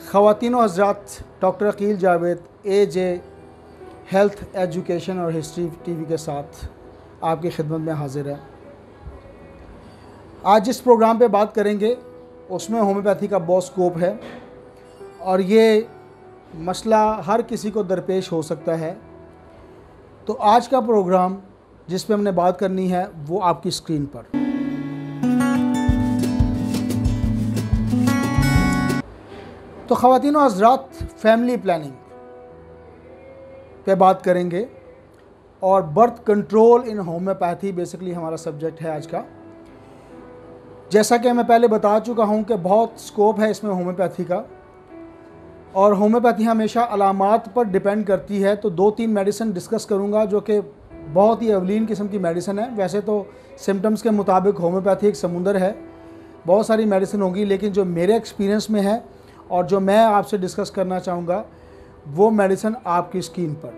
ख़वातीन और हज़रात, doctor Aqeel Javed AJ health education और हिस्ट्री TV के साथ आपकी खिदमत में हाजिर है। आज जिस प्रोग्राम पे बात करेंगे उसमें होम्योपैथी का बहुत स्कोप है और ये मसला हर किसी को दरपेश हो सकता है। तो आज का प्रोग्राम जिस पे हमने बात करनी है वो आपकी स्क्रीन पर। तो ख़वातीन और हज़रात, फैमिली प्लानिंग पे बात करेंगे और बर्थ कंट्रोल इन होम्योपैथी बेसिकली हमारा सब्जेक्ट है आज का। जैसा कि मैं पहले बता चुका हूँ कि बहुत स्कोप है इसमें होम्योपैथी का, और होम्योपैथी हमेशा अलामात पर डिपेंड करती है। तो 2-3 मेडिसिन डिस्कस करूँगा जो कि बहुत ही अवलीन किस्म की मेडिसिन है। वैसे तो सिम्टम्स के मुताबिक होम्योपैथी एक समुंदर है, बहुत सारी मेडिसिन होगी, लेकिन जो मेरे एक्सपीरियंस में है और जो मैं आपसे डिस्कस करना चाहूँगा वो मेडिसिन आपकी स्क्रीन पर।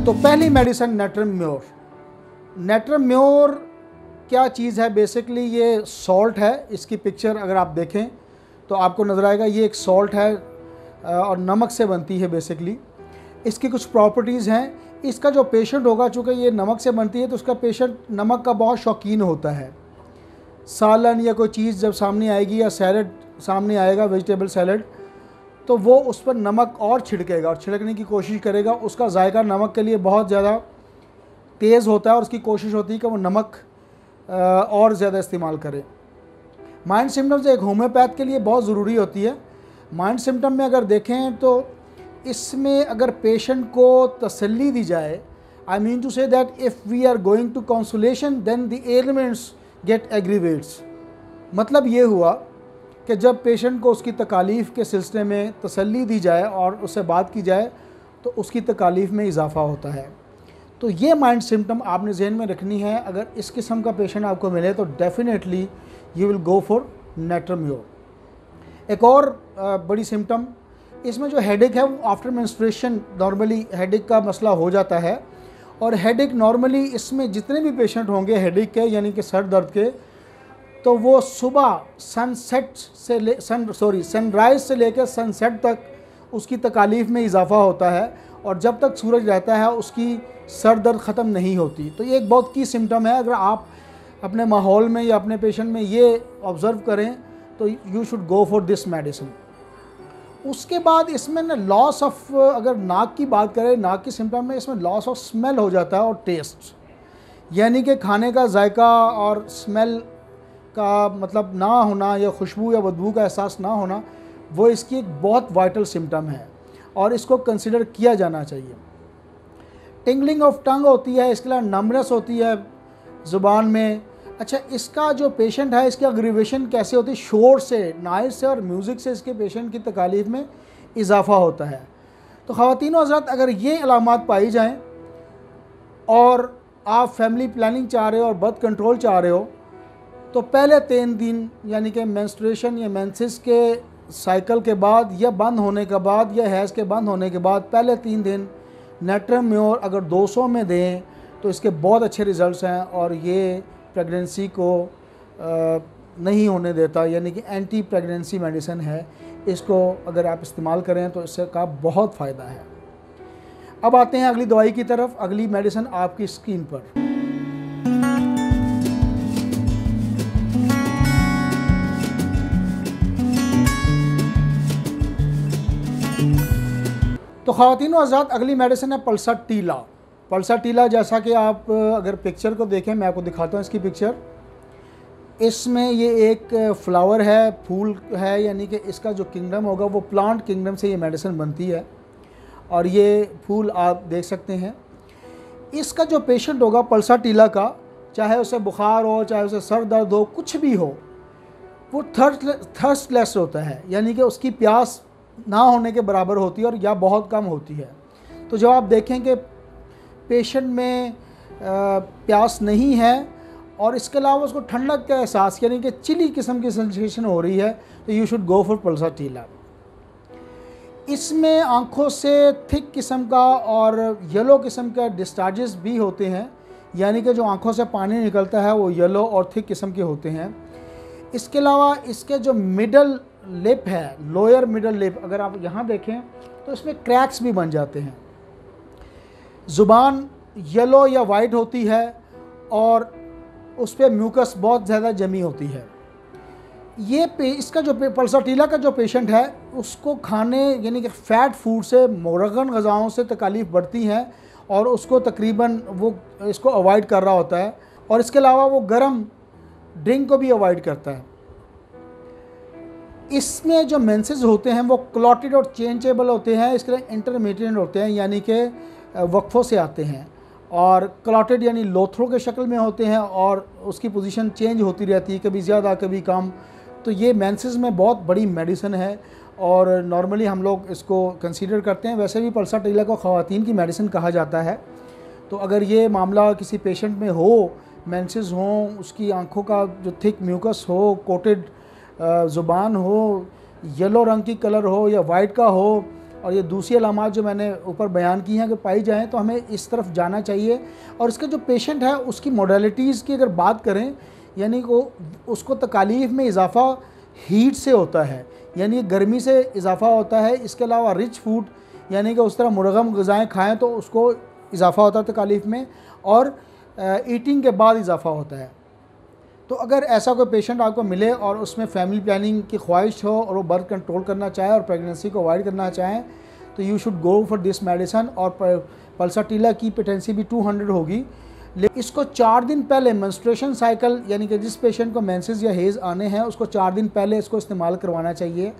तो पहली medicine natrum more. Natrum more क्या चीज़ है? बेसिकली ये सॉल्ट है। इसकी पिक्चर अगर आप देखें तो आपको नज़र आएगा ये एक सॉल्ट है और नमक से बनती है बेसिकली। इसकी कुछ प्रॉपर्टीज़ हैं। इसका जो पेशेंट होगा, चूँकि ये नमक से बनती है तो उसका पेशेंट नमक का बहुत शौकीन होता है। सालन या कोई चीज़ जब सामने आएगी या सैलड सामने आएगा, वेजिटेबल सैलड, तो वो उस पर नमक और छिड़केगा और छिड़कने की कोशिश करेगा। उसका जायका नमक के लिए बहुत ज़्यादा तेज़ होता है और उसकी कोशिश होती है कि वो नमक और ज़्यादा इस्तेमाल करे। माइंड सिम्टम्स एक होम्योपैथ के लिए बहुत ज़रूरी होती है। माइंड सिम्टम में अगर देखें तो इसमें अगर पेशेंट को तसल्ली दी जाए, I mean to say that if we are going to consolation then the elements get aggravates. मतलब ये हुआ कि जब पेशेंट को उसकी तकालीफ़ के सिलसिले में तसल्ली दी जाए और उससे बात की जाए तो उसकी तकालीफ़ में इजाफ़ा होता है। तो ये माइंड सिम्टम आपने जहन में रखनी है। अगर इस किस्म का पेशेंट आपको मिले तो definitely you will go for natrum more. एक और बड़ी सिम्टम इसमें जो हेडेक है वो आफ्टर मेंस्ट्रुएशन नॉर्मली हेडेक का मसला हो जाता है। और हेडेक नॉर्मली इसमें जितने भी पेशेंट होंगे हेडेक के यानी कि सर दर्द के, तो वो सुबह सनराइज़ से लेकर सनसेट तक उसकी तकालीफ़ में इजाफ़ा होता है और जब तक सूरज रहता है उसकी सर दर्द ख़त्म नहीं होती। तो ये एक बहुत की सिम्टम है। अगर आप अपने माहौल में या अपने पेशेंट में ये ऑब्ज़र्व करें तो you should go for this medicine. उसके बाद इसमें ना लॉस ऑफ, अगर नाक की बात करें, नाक की सिम्टम में इसमें लॉस ऑफ स्मेल हो जाता है और टेस्ट, यानी कि खाने का जायका और स्मेल का मतलब ना होना या खुशबू या बदबू का एहसास ना होना, वो इसकी एक बहुत वाइटल सिम्टम है और इसको कंसिडर किया जाना चाहिए। टिंगलिंग ऑफ टंग होती है, इसके अलावा नमनेस होती है ज़ुबान में। अच्छा, इसका जो पेशेंट है इसकी अग्रीवेशन कैसे होती है? शोर से, नॉइज़ से और म्यूज़िक से इसके पेशेंट की तकालीफ़ में इजाफ़ा होता है। तो ख़वातीन और हज़रात, अगर ये अलामात पाई जाएँ और आप फैमिली प्लानिंग चाह रहे हो और बर्थ कंट्रोल चाह रहे हो तो पहले 3 दिन यानी कि मेंस्ट्रुएशन या मेंसेस के साइकिल के बाद या बंद होने के बाद या हैज़ के बंद होने के बाद पहले 3 दिन नेट्रम म्योर अगर 200 में दें तो इसके बहुत अच्छे रिज़ल्ट्स हैं और ये प्रेगनेंसी को नहीं होने देता, यानी कि एंटी प्रेगनेंसी मेडिसिन है। इसको अगर आप इस्तेमाल करें तो इससे का बहुत फ़ायदा है। अब आते हैं अगली दवाई की तरफ। अगली मेडिसिन आपकी स्क्रीन पर। तो ख़वातीन और हज़रात, अगली मेडिसिन है पल्साटीला। पल्साटीला, जैसा कि आप अगर पिक्चर को देखें, मैं आपको दिखाता हूँ इसकी पिक्चर। इसमें ये एक फ्लावर है, फूल है, यानी कि इसका जो किंगडम होगा वो प्लांट किंगडम से ये मेडिसिन बनती है और ये फूल आप देख सकते हैं। इसका जो पेशेंट होगा पल्साटीला का, चाहे उसे बुखार हो, चाहे उसे सर दर्द हो, कुछ भी हो, वो थर्स्टलेस होता है, यानी कि उसकी प्यास ना होने के बराबर होती है और या बहुत कम होती है। तो जब आप देखें कि पेशेंट में प्यास नहीं है और इसके अलावा उसको ठंडक का एहसास यानी कि चिली किस्म की सेंसेशन हो रही है, तो यू शुड गो फॉर पल्साटीला। इसमें आँखों से थिक किस्म का और येलो किस्म का डिस्चार्जेस भी होते हैं, यानी कि जो आँखों से पानी निकलता है वो येलो और थिक किस्म के होते हैं। इसके अलावा इसके जो मिडल लिप है, लोअर मिडल लिप, अगर आप यहाँ देखें तो इसमें क्रैक्स भी बन जाते हैं। ज़ुबान येलो या वाइट होती है और उस पर म्यूकस बहुत ज़्यादा जमी होती है। ये इसका जो पल्साटीला का जो पेशेंट है उसको खाने यानी कि फ़ैट फूड से, मुरगन ग़ज़ाओं से तकालीफ बढ़ती हैं और उसको तकरीबन वो इसको अवॉइड कर रहा होता है, और इसके अलावा वो गर्म ड्रिंक को भी अवॉइड करता है। इसमें जो मेंसेस होते हैं वो क्लॉटेड और चेंजेबल होते हैं, इसके लिए इंटरमीडिएट होते हैं, यानी कि वक्फों से आते हैं, और क्लॉटेड यानी लोथरों के शक्ल में होते हैं और उसकी पोजीशन चेंज होती रहती है, कभी ज़्यादा कभी कम। तो ये मेंसेस में बहुत बड़ी मेडिसिन है और नॉर्मली हम लोग इसको कंसीडर करते हैं। वैसे भी पल्साटीला को ख़वातीन की मेडिसिन कहा जाता है। तो अगर ये मामला किसी पेशेंट में हो, मेंसेस हों, उसकी आँखों का जो थिक म्यूकस हो, कोटेड ज़ुबान हो, येलो रंग की कलर हो या वाइट का हो, और ये दूसरी अलामात जो मैंने ऊपर बयान की हैं कि पाई जाएँ, तो हमें इस तरफ जाना चाहिए। और इसका जो पेशेंट है उसकी मोडालिटीज़ की अगर बात करें, यानी को उसको तकालीफ में इजाफ़ा हीट से होता है, यानी गर्मी से इजाफ़ा होता है। इसके अलावा रिच फूड यानी कि उस तरह मुरगम ग़िज़ाएँ खाएँ तो उसको इजाफ़ा होता है तकालीफ में, और ईटिंग के बाद इजाफ़ा होता है। तो अगर ऐसा कोई पेशेंट आपको मिले और उसमें फैमिली प्लानिंग की ख्वाहिश हो और वो बर्थ कंट्रोल करना चाहे और प्रेगनेंसी को अवॉइड करना चाहें, तो you should go for this medicine. और पल्साटीला की पोटेंसी भी 200 होगी। लेकिन इसको 4 दिन पहले मेंस्ट्रुएशन साइकिल, यानी कि जिस पेशेंट को मेंसेस या हेज़ आने हैं उसको 4 दिन पहले इसको इस्तेमाल करवाना चाहिए।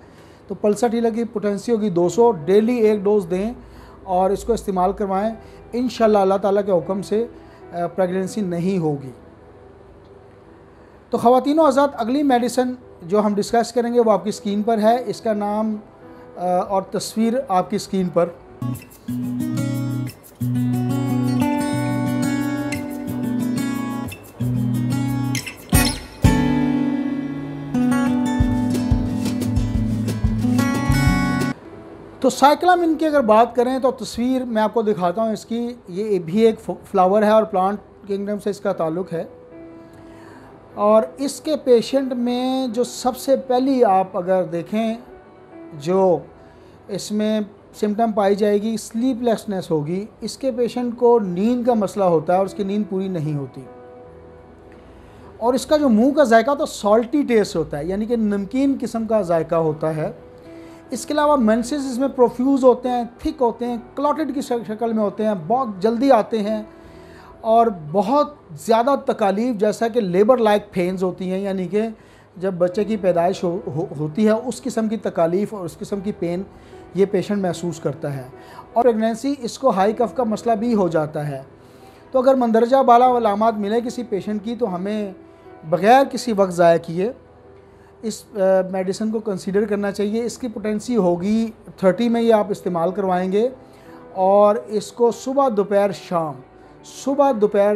तो पल्साटीला की पोटेंसी होगी 200, डेली 1 डोज़ दें और इसको इस्तेमाल करवाएं। इंशाल्लाह अल्लाह ताला के हुक्म से प्रेगनेंसी नहीं होगी। तो ख़वातीन व हज़रात, अगली मेडिसिन जो हम डिस्कस करेंगे वो आपकी स्क्रीन पर है। इसका नाम और तस्वीर आपकी स्क्रीन पर। तो साइक्लामिन की अगर बात करें तो तस्वीर मैं आपको दिखाता हूँ इसकी। ये भी एक फ्लावर है और प्लांट किंगडम से इसका ताल्लुक़ है। और इसके पेशेंट में जो सबसे पहली आप अगर देखें जो इसमें सिम्टम पाई जाएगी, स्लीपलेसनेस होगी। इसके पेशेंट को नींद का मसला होता है और उसकी नींद पूरी नहीं होती। और इसका जो मुंह का जायका तो सॉल्टी टेस्ट होता है, यानी कि नमकीन किस्म का जायका होता है। इसके अलावा मेंसेस इसमें प्रोफ्यूज़ होते हैं, थिक होते हैं, क्लॉटेड की शक्ल में होते हैं, बहुत जल्दी आते हैं और बहुत ज़्यादा तकालीफ, जैसा कि लेबर लाइक पेन्स होती हैं, यानी कि जब बच्चे की पैदाइश होती है उस किस्म की तकालीफ और उस किस्म की पेन ये पेशेंट महसूस करता है। और प्रेगनेंसी इसको हाई कफ का मसला भी हो जाता है। तो अगर मंदरजा बाला अलामात मिले किसी पेशेंट की, तो हमें बग़ैर किसी वक्त ज़ाया किए इस मेडिसिन को कंसीडर करना चाहिए। इसकी पोटेंसी होगी 30 में, ये आप इस्तेमाल करवाएंगे और इसको सुबह दोपहर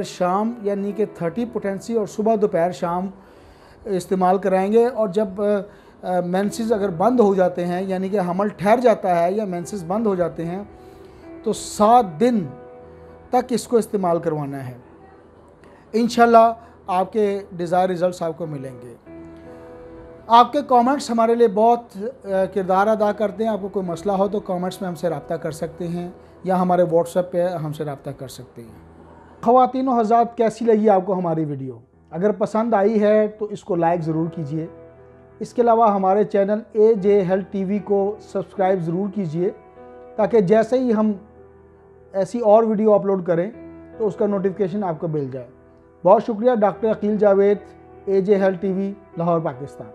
शाम यानी कि 30 पोटेंसी और सुबह दोपहर शाम इस्तेमाल कराएंगे। और जब मेंसेस अगर बंद हो जाते हैं, यानी कि हमल ठहर जाता है या मेंसेस बंद हो जाते हैं, तो 7 दिन तक इसको इस्तेमाल करवाना है। इंशाल्लाह आपके डिज़ायर रिज़ल्ट्स आपको मिलेंगे। आपके कमेंट्स हमारे लिए बहुत किरदार अदा करते हैं। आपको कोई मसला हो तो कमेंट्स में हमसे रब्ता कर सकते हैं या हमारे व्हाट्सएप पे हमसे रब्ता कर सकते हैं। ख़वातीन व हज़रात, कैसी लगी आपको हमारी वीडियो? अगर पसंद आई है तो इसको लाइक ज़रूर कीजिए। इसके अलावा हमारे चैनल AJ Health TV को सब्सक्राइब ज़रूर कीजिए, ताकि जैसे ही हम ऐसी और वीडियो अपलोड करें तो उसका नोटिफिकेशन आपको मिल जाए। बहुत शुक्रिया। Doctor Aqeel Javed, AJ Health TV, Lahore, Pakistan.